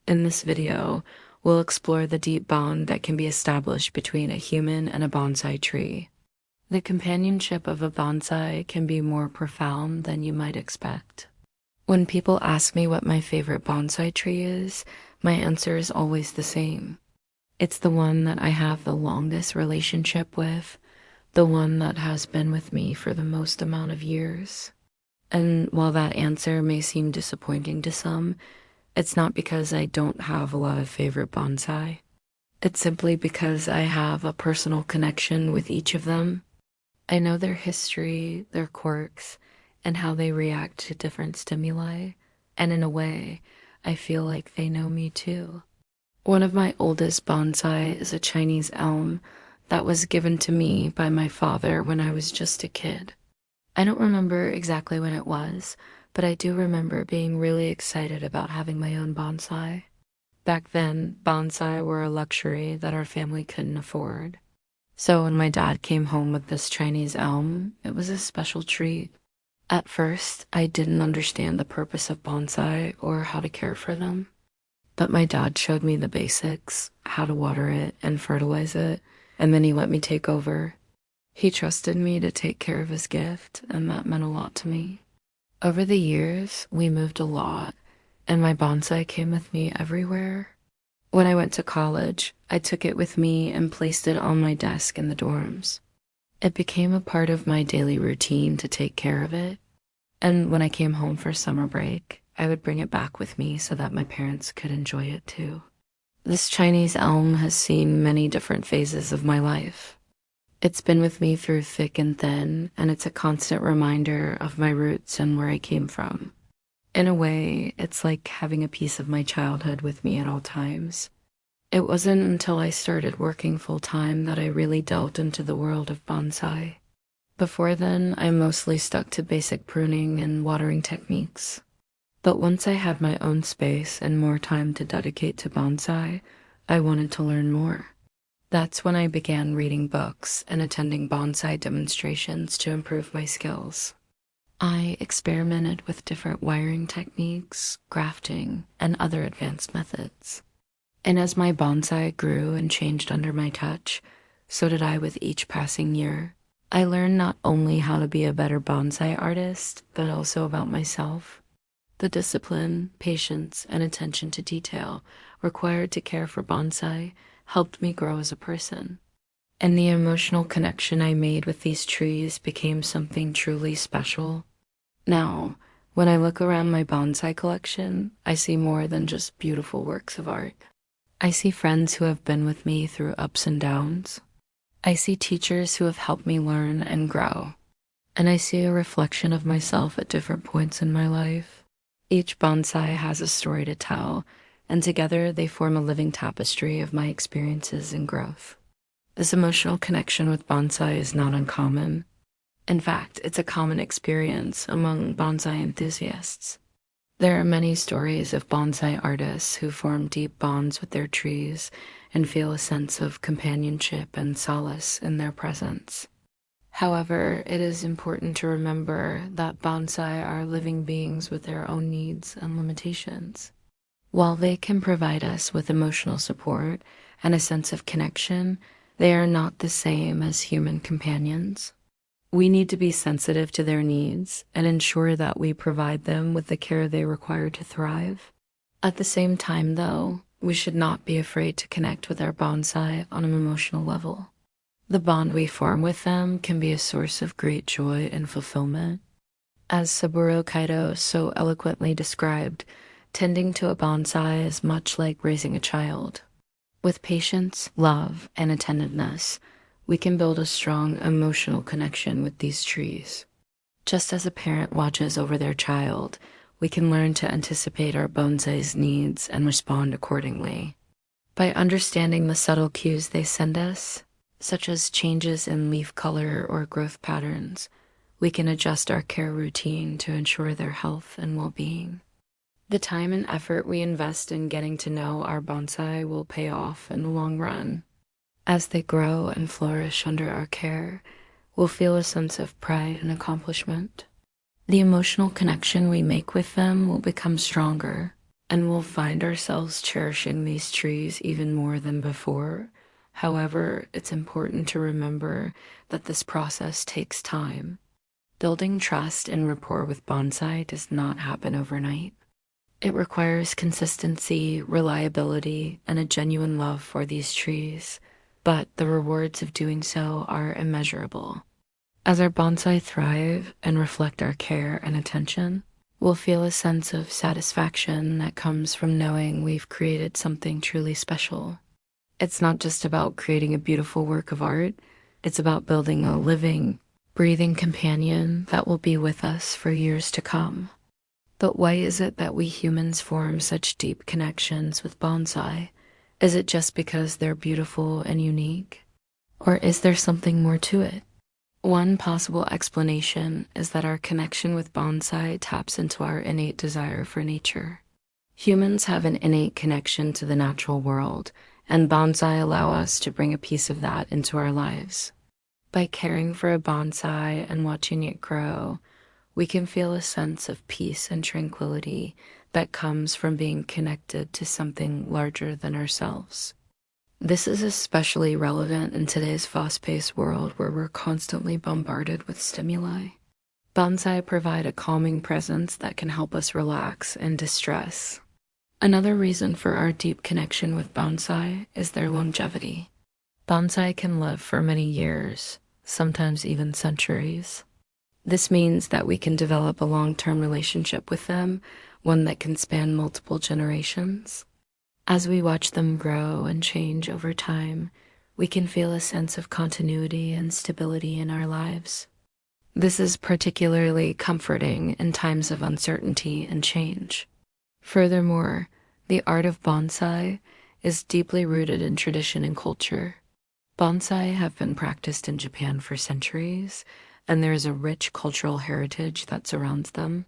In this video, we'll explore the deep bond that can be established between a human and a bonsai tree. The companionship of a bonsai can be more profound than you might expect. When people ask me what my favorite bonsai tree is, my answer is always the same. It's the one that I have the longest relationship with, the one that has been with me for the most amount of years. And while that answer may seem disappointing to some, it's not because I don't have a lot of favorite bonsai. It's simply because I have a personal connection with each of them. I know their history, their quirks, and how they react to different stimuli. And in a way, I feel like they know me too. One of my oldest bonsai is a Chinese elm that was given to me by my father when I was just a kid. I don't remember exactly when it was, but I do remember being really excited about having my own bonsai. Back then, bonsai were a luxury that our family couldn't afford. So when my dad came home with this Chinese elm, it was a special treat. At first, I didn't understand the purpose of bonsai or how to care for them. But my dad showed me the basics, how to water it and fertilize it, and then he let me take over. He trusted me to take care of his gift, and that meant a lot to me. Over the years, we moved a lot, and my bonsai came with me everywhere. When I went to college, I took it with me and placed it on my desk in the dorms. It became a part of my daily routine to take care of it, and when I came home for summer break, I would bring it back with me so that my parents could enjoy it too. This Chinese elm has seen many different phases of my life. It's been with me through thick and thin, and it's a constant reminder of my roots and where I came from. In a way, it's like having a piece of my childhood with me at all times. It wasn't until I started working full-time that I really delved into the world of bonsai. Before then, I mostly stuck to basic pruning and watering techniques. But once I had my own space and more time to dedicate to bonsai, I wanted to learn more. That's when I began reading books and attending bonsai demonstrations to improve my skills. I experimented with different wiring techniques, grafting, and other advanced methods. And as my bonsai grew and changed under my touch, so did I with each passing year. I learned not only how to be a better bonsai artist, but also about myself. The discipline, patience, and attention to detail required to care for bonsai helped me grow as a person. And the emotional connection I made with these trees became something truly special. Now, when I look around my bonsai collection, I see more than just beautiful works of art. I see friends who have been with me through ups and downs. I see teachers who have helped me learn and grow. And I see a reflection of myself at different points in my life. Each bonsai has a story to tell, and together they form a living tapestry of my experiences and growth. This emotional connection with bonsai is not uncommon. In fact, it's a common experience among bonsai enthusiasts. There are many stories of bonsai artists who form deep bonds with their trees and feel a sense of companionship and solace in their presence. However, it is important to remember that bonsai are living beings with their own needs and limitations. While they can provide us with emotional support and a sense of connection, they are not the same as human companions. We need to be sensitive to their needs and ensure that we provide them with the care they require to thrive. At the same time, though, we should not be afraid to connect with our bonsai on an emotional level. The bond we form with them can be a source of great joy and fulfillment. As Saburo Kaido so eloquently described, tending to a bonsai is much like raising a child. With patience, love, and attentiveness, we can build a strong emotional connection with these trees. Just as a parent watches over their child, we can learn to anticipate our bonsai's needs and respond accordingly. By understanding the subtle cues they send us, such as changes in leaf color or growth patterns, we can adjust our care routine to ensure their health and well-being. The time and effort we invest in getting to know our bonsai will pay off in the long run. As they grow and flourish under our care, we'll feel a sense of pride and accomplishment. The emotional connection we make with them will become stronger, And we'll find ourselves cherishing these trees even more than before. However, it's important to remember that this process takes time. Building trust and rapport with bonsai does not happen overnight. It requires consistency, reliability, and a genuine love for these trees, but the rewards of doing so are immeasurable. As our bonsai thrive and reflect our care and attention, we'll feel a sense of satisfaction that comes from knowing we've created something truly special. It's not just about creating a beautiful work of art, it's about building a living, breathing companion that will be with us for years to come. But why is it that we humans form such deep connections with bonsai? Is it just because they're beautiful and unique? Or is there something more to it? One possible explanation is that our connection with bonsai taps into our innate desire for nature. Humans have an innate connection to the natural world, and bonsai allow us to bring a piece of that into our lives. By caring for a bonsai and watching it grow, we can feel a sense of peace and tranquility that comes from being connected to something larger than ourselves. This is especially relevant in today's fast-paced world where we're constantly bombarded with stimuli. Bonsai provide a calming presence that can help us relax and distress. Another reason for our deep connection with bonsai is their longevity. Bonsai can live for many years, sometimes even centuries. This means that we can develop a long-term relationship with them, one that can span multiple generations. As we watch them grow and change over time, we can feel a sense of continuity and stability in our lives. This is particularly comforting in times of uncertainty and change. Furthermore, the art of bonsai is deeply rooted in tradition and culture. Bonsai have been practiced in Japan for centuries, and there is a rich cultural heritage that surrounds them.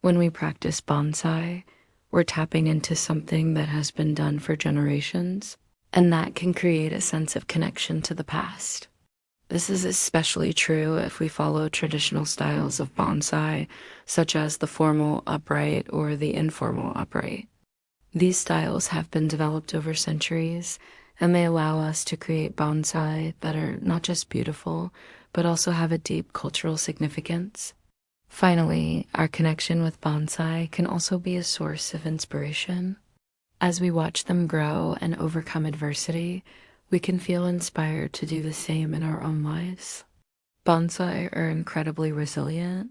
When we practice bonsai, we're tapping into something that has been done for generations, and that can create a sense of connection to the past. This is especially true if we follow traditional styles of bonsai, such as the formal upright or the informal upright. These styles have been developed over centuries, and they allow us to create bonsai that are not just beautiful, but also have a deep cultural significance. Finally, our connection with bonsai can also be a source of inspiration. As we watch them grow and overcome adversity, we can feel inspired to do the same in our own lives. Bonsai are incredibly resilient,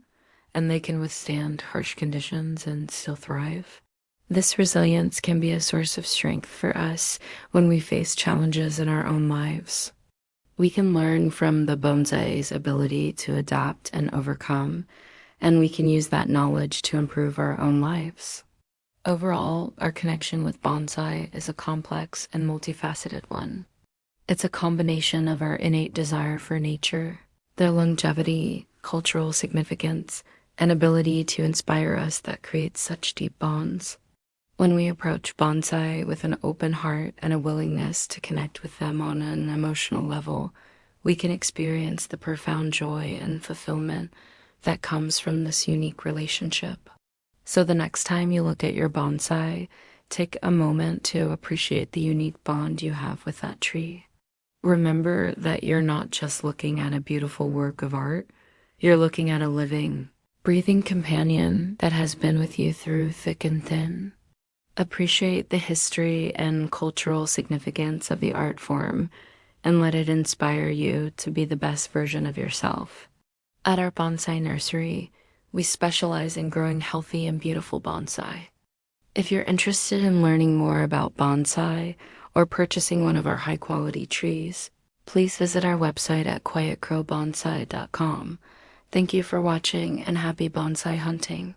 and they can withstand harsh conditions and still thrive. This resilience can be a source of strength for us when we face challenges in our own lives. We can learn from the bonsai's ability to adapt and overcome, and we can use that knowledge to improve our own lives. Overall, our connection with bonsai is a complex and multifaceted one. It's a combination of our innate desire for nature, their longevity, cultural significance, and ability to inspire us that creates such deep bonds. When we approach bonsai with an open heart and a willingness to connect with them on an emotional level, we can experience the profound joy and fulfillment that comes from this unique relationship. So the next time you look at your bonsai, take a moment to appreciate the unique bond you have with that tree. Remember that you're not just looking at a beautiful work of art, you're looking at a living, breathing companion that has been with you through thick and thin. Appreciate the history and cultural significance of the art form, and let it inspire you to be the best version of yourself. At our bonsai nursery, we specialize in growing healthy and beautiful bonsai. If you're interested in learning more about bonsai or purchasing one of our high-quality trees, please visit our website at quietcrowbonsai.com. Thank you for watching and happy bonsai hunting.